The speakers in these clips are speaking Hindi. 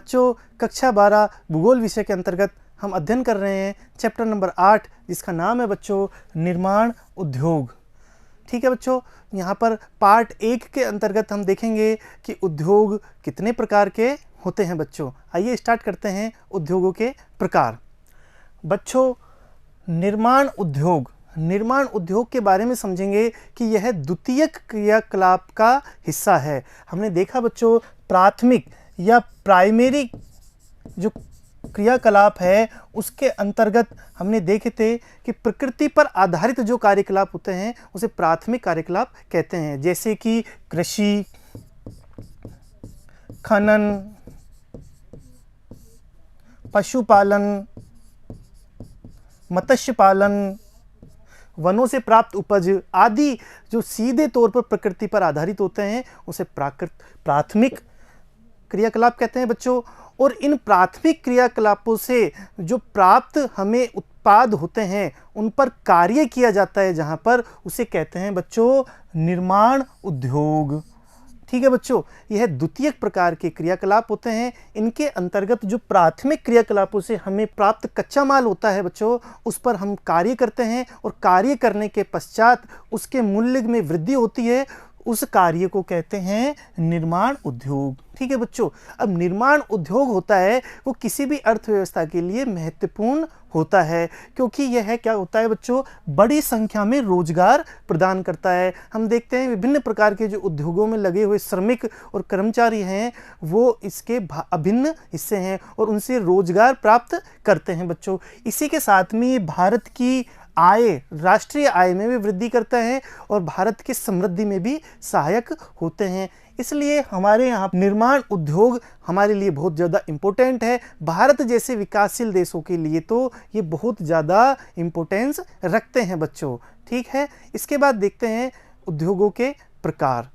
बच्चों कक्षा 12 भूगोल विषय के अंतर्गत हम अध्ययन कर रहे हैं चैप्टर नंबर 8, जिसका नाम है बच्चों निर्माण उद्योग। ठीक है बच्चों, यहाँ पर पार्ट 1 के अंतर्गत हम देखेंगे कि उद्योग कितने प्रकार के होते हैं। बच्चों आइए स्टार्ट करते हैं उद्योगों के प्रकार। बच्चों निर्माण उद्योग के बारे में समझेंगे कि यह द्वितीयक क्रियाकलाप का हिस्सा है। हमने देखा बच्चों प्राथमिक या प्राइमरी जो क्रियाकलाप है उसके अंतर्गत हमने देखे थे कि प्रकृति पर आधारित जो कार्यकलाप होते हैं उसे प्राथमिक कार्यकलाप कहते हैं, जैसे कि कृषि, खनन, पशुपालन, मत्स्य पालन, वनों से प्राप्त उपज आदि जो सीधे तौर पर प्रकृति पर आधारित होते हैं उसे प्राथमिक क्रियाकलाप कहते हैं बच्चों। और इन प्राथमिक क्रियाकलापों से जो प्राप्त हमें उत्पाद होते हैं उन पर कार्य किया जाता है, जहां पर उसे कहते हैं बच्चों निर्माण उद्योग। ठीक है बच्चों, यह द्वितीयक प्रकार के क्रियाकलाप होते हैं। इनके अंतर्गत जो प्राथमिक क्रियाकलापों से हमें प्राप्त कच्चा माल होता है बच्चों, उस पर हम कार्य करते हैं और कार्य करने के पश्चात उसके मूल्य में वृद्धि होती है, उस कार्य को कहते हैं निर्माण उद्योग। ठीक है बच्चों, अब निर्माण उद्योग होता है वो किसी भी अर्थव्यवस्था के लिए महत्वपूर्ण होता है, क्योंकि यह क्या होता है बच्चों बड़ी संख्या में रोजगार प्रदान करता है। हम देखते हैं विभिन्न प्रकार के जो उद्योगों में लगे हुए श्रमिक और कर्मचारी हैं वो इसके अभिन्न हिस्से हैं और उनसे रोजगार प्राप्त करते हैं बच्चों। इसी के साथ में ये भारत की आय, राष्ट्रीय आय में भी वृद्धि करता है और भारत की समृद्धि में भी सहायक होते हैं। इसलिए हमारे यहाँ निर्माण उद्योग हमारे लिए बहुत ज़्यादा इम्पोर्टेंट है। भारत जैसे विकासशील देशों के लिए तो ये बहुत ज़्यादा इम्पोर्टेंस रखते हैं बच्चों। ठीक है, इसके बाद देखते हैं उद्योगों के प्रकार।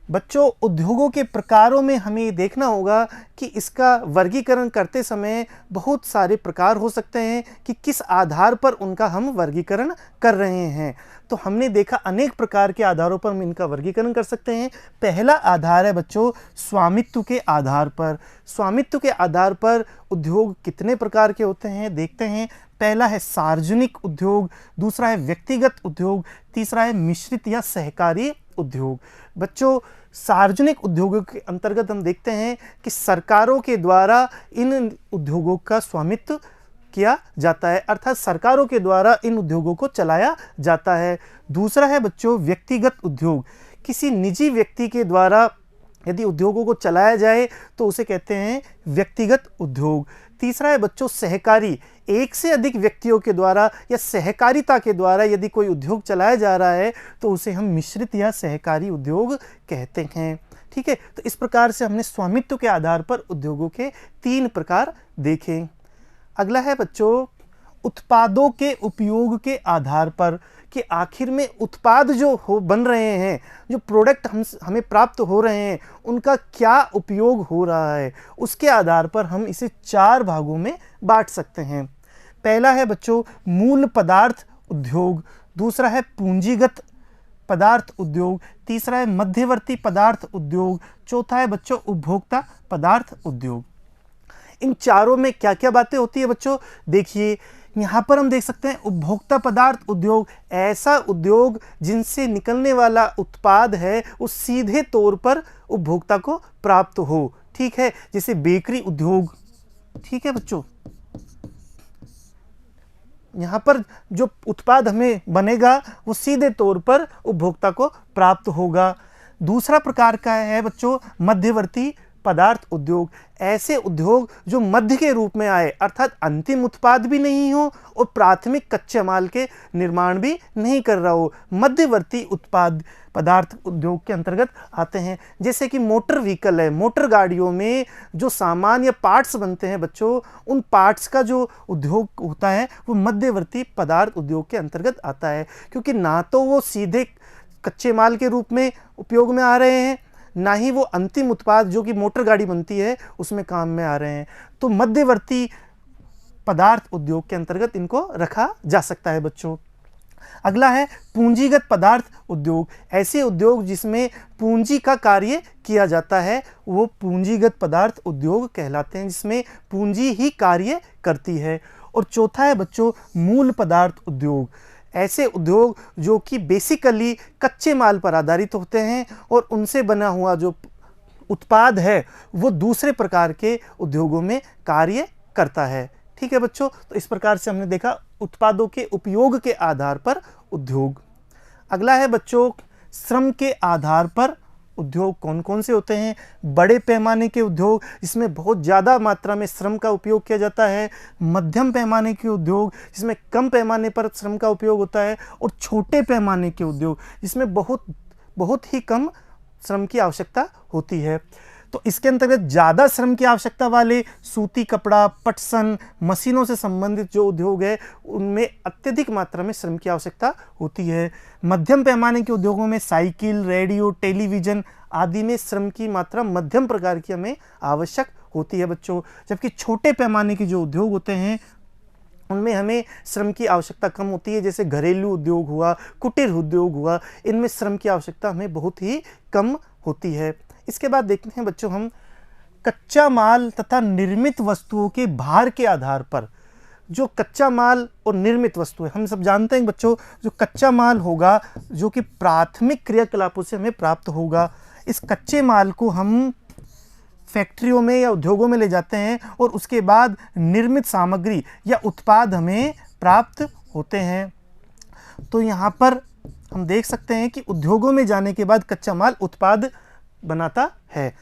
बच्चों उद्योगों के प्रकारों में हमें ये देखना होगा कि इसका वर्गीकरण करते समय बहुत सारे प्रकार हो सकते हैं कि किस आधार पर उनका हम वर्गीकरण कर रहे हैं। तो हमने देखा अनेक प्रकार के आधारों पर हम इनका वर्गीकरण कर सकते हैं। पहला आधार है बच्चों स्वामित्व के आधार पर। स्वामित्व के आधार पर उद्योग कितने प्रकार के होते हैं देखते हैं। पहला है सार्वजनिक उद्योग, दूसरा है व्यक्तिगत उद्योग, तीसरा है मिश्रित या सहकारी उद्योग। बच्चों सार्वजनिक उद्योगों के अंतर्गत हम देखते हैं कि सरकारों के द्वारा इन उद्योगों का स्वामित्व किया जाता है, अर्थात सरकारों के द्वारा इन उद्योगों को चलाया जाता है। दूसरा है बच्चों व्यक्तिगत उद्योग, किसी निजी व्यक्ति के द्वारा यदि उद्योगों को चलाया जाए तो उसे कहते हैं व्यक्तिगत उद्योग। तीसरा है बच्चों सहकारी, एक से अधिक व्यक्तियों के द्वारा या सहकारिता के द्वारा यदि कोई उद्योग चलाया जा रहा है तो उसे हम मिश्रित या सहकारी उद्योग कहते हैं। ठीक है, तो इस प्रकार से हमने स्वामित्व के आधार पर उद्योगों के 3 प्रकार देखे। अगला है बच्चों उत्पादों के उपयोग के आधार पर, कि आखिर में उत्पाद जो बन रहे हैं, जो प्रोडक्ट हमें प्राप्त हो रहे हैं, उनका क्या उपयोग हो रहा है, उसके आधार पर हम इसे 4 भागों में बांट सकते हैं। पहला है बच्चों मूल पदार्थ उद्योग, दूसरा है पूंजीगत पदार्थ उद्योग, तीसरा है मध्यवर्ती पदार्थ उद्योग, चौथा है बच्चों उपभोक्ता पदार्थ उद्योग। इन चारों में क्या क्या बातें होती है बच्चों देखिए, यहाँ पर हम देख सकते हैं उपभोक्ता पदार्थ उद्योग ऐसा उद्योग जिनसे निकलने वाला उत्पाद है वो सीधे तौर पर उपभोक्ता को प्राप्त हो। ठीक है, जैसे बेकरी उद्योग। ठीक है बच्चों, यहाँ पर जो उत्पाद हमें बनेगा वो सीधे तौर पर उपभोक्ता को प्राप्त होगा। दूसरा प्रकार का है बच्चों मध्यवर्ती पदार्थ उद्योग, ऐसे उद्योग जो मध्य के रूप में आए, अर्थात अंतिम उत्पाद भी नहीं हो और प्राथमिक कच्चे माल के निर्माण भी नहीं कर रहा हो, मध्यवर्ती उत्पाद पदार्थ उद्योग के अंतर्गत आते हैं। जैसे कि मोटर व्हीकल है, मोटर गाड़ियों में जो सामान या पार्ट्स बनते हैं बच्चों, उन पार्ट्स का जो उद्योग होता है वो मध्यवर्ती पदार्थ उद्योग के अंतर्गत आता है, क्योंकि ना तो वो सीधे कच्चे माल के रूप में उपयोग में आ रहे हैं, ना ही वो अंतिम उत्पाद जो कि मोटर गाड़ी बनती है उसमें काम में आ रहे हैं। तो मध्यवर्ती पदार्थ उद्योग के अंतर्गत इनको रखा जा सकता है बच्चों। अगला है पूंजीगत पदार्थ उद्योग। ऐसे उद्योग जिसमें पूंजी का कार्य किया जाता है वो पूंजीगत पदार्थ उद्योग कहलाते हैं, जिसमें पूंजी ही कार्य करती है। और चौथा है बच्चों मूल पदार्थ उद्योग। ऐसे उद्योग जो कि बेसिकली कच्चे माल पर आधारित होते हैं और उनसे बना हुआ जो उत्पाद है वो दूसरे प्रकार के उद्योगों में कार्य करता है। ठीक है बच्चों, तो इस प्रकार से हमने देखा उत्पादों के उपयोग के आधार पर उद्योग। अगला है बच्चों श्रम के आधार पर उद्योग कौन कौन से होते हैं। बड़े पैमाने के उद्योग जिसमें बहुत ज़्यादा मात्रा में श्रम का उपयोग किया जाता है, मध्यम पैमाने के उद्योग जिसमें कम पैमाने पर श्रम का उपयोग होता है, और छोटे पैमाने के उद्योग जिसमें बहुत ही कम श्रम की आवश्यकता होती है। तो इसके अंतर्गत ज़्यादा श्रम की आवश्यकता वाले सूती कपड़ा, पटसन, मशीनों से संबंधित जो उद्योग है उनमें अत्यधिक मात्रा में श्रम की आवश्यकता होती है। मध्यम पैमाने के उद्योगों में साइकिल, रेडियो, टेलीविज़न आदि में श्रम की मात्रा मध्यम प्रकार की हमें आवश्यक होती है बच्चों। जबकि छोटे पैमाने के जो उद्योग होते हैं उनमें हमें श्रम की आवश्यकता कम होती है, जैसे घरेलू उद्योग हुआ, कुटीर उद्योग हुआ, इनमें श्रम की आवश्यकता हमें बहुत ही कम होती है। इसके बाद देखते हैं बच्चों हम कच्चा माल तथा निर्मित वस्तुओं के भार के आधार पर। जो कच्चा माल और निर्मित वस्तु है, हम सब जानते हैं बच्चों, जो कच्चा माल होगा जो कि प्राथमिक क्रियाकलापों से हमें प्राप्त होगा, इस कच्चे माल को हम फैक्ट्रियों में या उद्योगों में ले जाते हैं और उसके बाद निर्मित सामग्री या उत्पाद हमें प्राप्त होते हैं। तो यहाँ पर हम देख सकते हैं कि उद्योगों में जाने के बाद कच्चा माल उत्पाद बनाता है।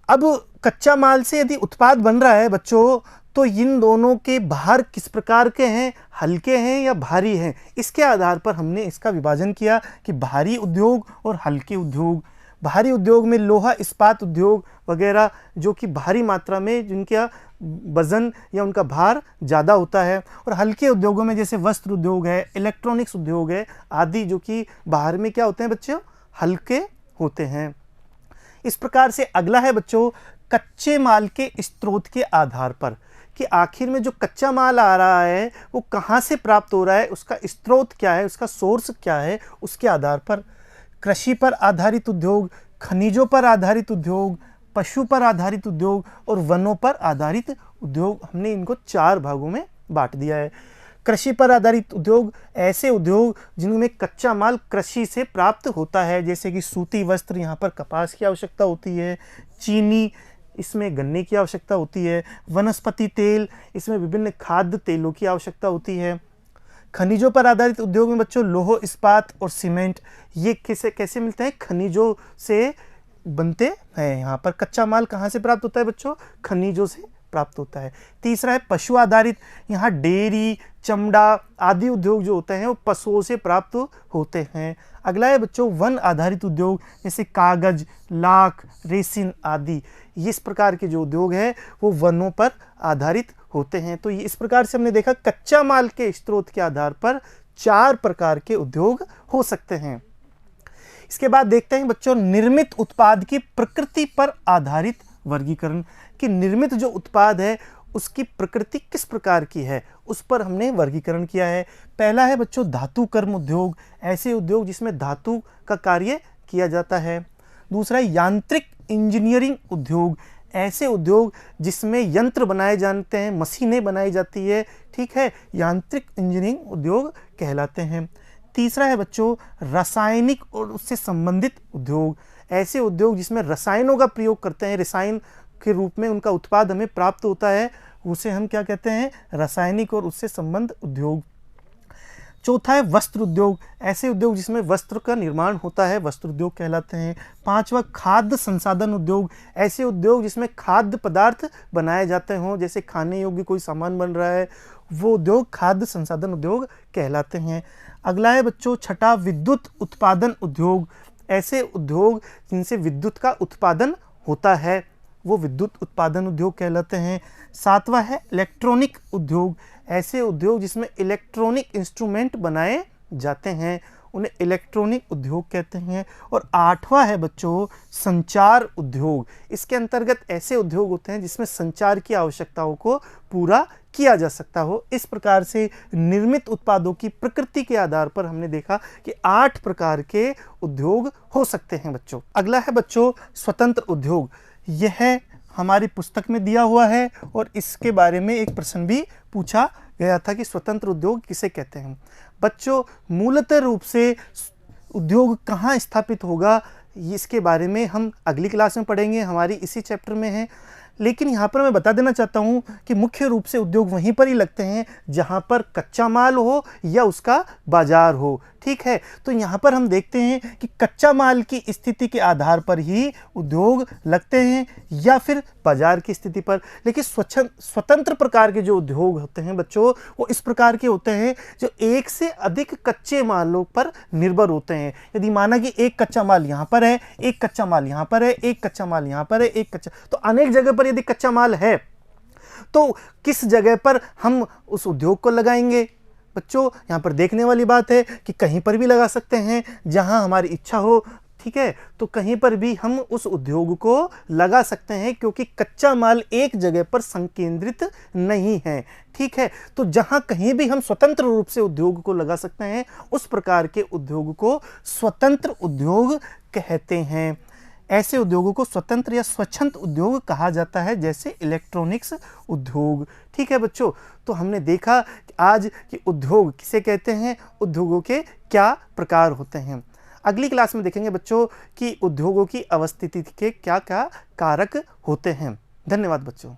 अब कच्चा माल से यदि उत्पाद बन रहा है बच्चों तो इन दोनों के भार किस प्रकार के हैं, हल्के हैं या भारी हैं, इसके आधार पर हमने इसका विभाजन किया कि भारी उद्योग और हल्के उद्योग। भारी उद्योग में लोहा इस्पात उद्योग वगैरह जो कि भारी मात्रा में जिनका वजन या उनका भार ज़्यादा होता है, और हल्के उद्योगों में जैसे वस्त्र उद्योग है, इलेक्ट्रॉनिक्स उद्योग है आदि जो कि बाहर में क्या होते हैं बच्चों, हल्के होते हैं। इस प्रकार से अगला है बच्चों कच्चे माल के स्रोत के आधार पर, कि आखिर में जो कच्चा माल आ रहा है वो कहाँ से प्राप्त हो रहा है, उसका स्रोत क्या है, उसका सोर्स क्या है, उसके आधार पर कृषि पर आधारित उद्योग, खनिजों पर आधारित उद्योग, पशु पर आधारित उद्योग और वनों पर आधारित उद्योग, हमने इनको 4 भागों में बांट दिया है। कृषि पर आधारित उद्योग ऐसे उद्योग जिनमें कच्चा माल कृषि से प्राप्त होता है, जैसे कि सूती वस्त्र, यहाँ पर कपास की आवश्यकता होती है, चीनी, इसमें गन्ने की आवश्यकता होती है, वनस्पति तेल, इसमें विभिन्न खाद्य तेलों की आवश्यकता होती है। खनिजों पर आधारित उद्योग में बच्चों लोह इस्पात और सीमेंट ये कैसे मिलते हैं, खनिजों से बनते हैं। यहाँ पर कच्चा माल कहाँ से प्राप्त होता है बच्चों, खनिजों से प्राप्त होता है। तीसरा है पशु आधारित, यहाँ डेयरी, चमड़ा आदि उद्योग जो होते हैं वो पशुओं से प्राप्त होते हैं। अगला है बच्चों वन आधारित उद्योग, जैसे कागज, लाख, रेसिन आदि, ये इस प्रकार के जो उद्योग है वो वनों पर आधारित होते हैं। तो ये इस प्रकार से हमने देखा कच्चा माल के स्रोत के आधार पर 4 प्रकार के उद्योग हो सकते हैं। इसके बाद देखते हैं बच्चों निर्मित उत्पाद की प्रकृति पर आधारित वर्गीकरण, कि निर्मित जो उत्पाद है उसकी प्रकृति किस प्रकार की है, उस पर हमने वर्गीकरण किया है। पहला है बच्चों धातु कर्म उद्योग, ऐसे उद्योग जिसमें धातु का कार्य किया जाता है। दूसरा है यांत्रिक इंजीनियरिंग उद्योग, ऐसे उद्योग जिसमें यंत्र बनाए जाते हैं, मशीनें बनाई जाती है, ठीक है, यांत्रिक इंजीनियरिंग उद्योग कहलाते हैं। तीसरा है बच्चों रासायनिक और उससे संबंधित उद्योग, ऐसे उद्योग जिसमें रसायनों का प्रयोग करते हैं, रसायन के रूप में उनका उत्पाद हमें प्राप्त होता है, उसे हम क्या कहते हैं, रासायनिक और उससे संबंध उद्योग। चौथा है वस्त्र उद्योग, ऐसे उद्योग जिसमें वस्त्र का निर्माण होता है, वस्त्र उद्योग कहलाते हैं। पांचवा खाद्य संसाधन उद्योग, ऐसे उद्योग जिसमें खाद्य पदार्थ बनाए जाते हों, जैसे खाने योग्य कोई सामान बन रहा है, वो उद्योग खाद्य संसाधन उद्योग कहलाते हैं। अगला है बच्चों छठा विद्युत उत्पादन उद्योग, ऐसे उद्योग जिनसे विद्युत का उत्पादन होता है वो विद्युत उत्पादन उद्योग कहलाते हैं। सातवां है इलेक्ट्रॉनिक उद्योग, ऐसे उद्योग जिसमें इलेक्ट्रॉनिक इंस्ट्रूमेंट बनाए जाते हैं उन्हें इलेक्ट्रॉनिक उद्योग कहते हैं। और 8वां है बच्चों संचार उद्योग। इसके अंतर्गत ऐसे उद्योग होते हैं जिसमें संचार की आवश्यकताओं को पूरा किया जा सकता हो। इस प्रकार से निर्मित उत्पादों की प्रकृति के आधार पर हमने देखा कि 8 प्रकार के उद्योग हो सकते हैं बच्चों। अगला है बच्चों स्वतंत्र उद्योग। यह हमारी पुस्तक में दिया हुआ है और इसके बारे में एक प्रश्न भी पूछा गया था कि स्वतंत्र उद्योग किसे कहते हैं। बच्चों मूलतः रूप से उद्योग कहाँ स्थापित होगा इसके बारे में हम अगली क्लास में पढ़ेंगे, हमारी इसी चैप्टर में है। लेकिन यहाँ पर मैं बता देना चाहता हूँ कि मुख्य रूप से उद्योग वहीं पर ही लगते हैं जहाँ पर कच्चा माल हो या उसका बाजार हो। ठीक है, तो यहाँ पर हम देखते हैं कि कच्चा माल की स्थिति के आधार पर ही उद्योग लगते हैं या फिर बाजार की स्थिति पर। लेकिन स्वतंत्र प्रकार के जो उद्योग होते हैं बच्चों वो इस प्रकार के होते हैं जो एक से अधिक कच्चे मालों पर निर्भर होते हैं। यदि माना कि एक कच्चा माल यहाँ पर है, एक कच्चा माल यहाँ पर है, एक कच्चा माल यहाँ पर है, एक कच्चा, तो अनेक जगह पर यदि कच्चा माल है तो किस जगह पर हम उस उद्योग को लगाएंगे। बच्चों यहाँ पर देखने वाली बात है कि कहीं पर भी लगा सकते हैं जहां हमारी इच्छा हो। ठीक है, तो कहीं पर भी हम उस उद्योग को लगा सकते हैं क्योंकि कच्चा माल एक जगह पर संकेंद्रित नहीं है। ठीक है, तो जहां कहीं भी हम स्वतंत्र रूप से उद्योग को लगा सकते हैं उस प्रकार के उद्योग को स्वतंत्र उद्योग कहते हैं। ऐसे उद्योगों को स्वतंत्र या स्वच्छंद उद्योग कहा जाता है, जैसे इलेक्ट्रॉनिक्स उद्योग। ठीक है बच्चों, तो हमने देखा कि आज कि उद्योग किसे कहते हैं, उद्योगों के क्या प्रकार होते हैं। अगली क्लास में देखेंगे बच्चों कि उद्योगों की अवस्थिति के क्या क्या कारक होते हैं। धन्यवाद बच्चों।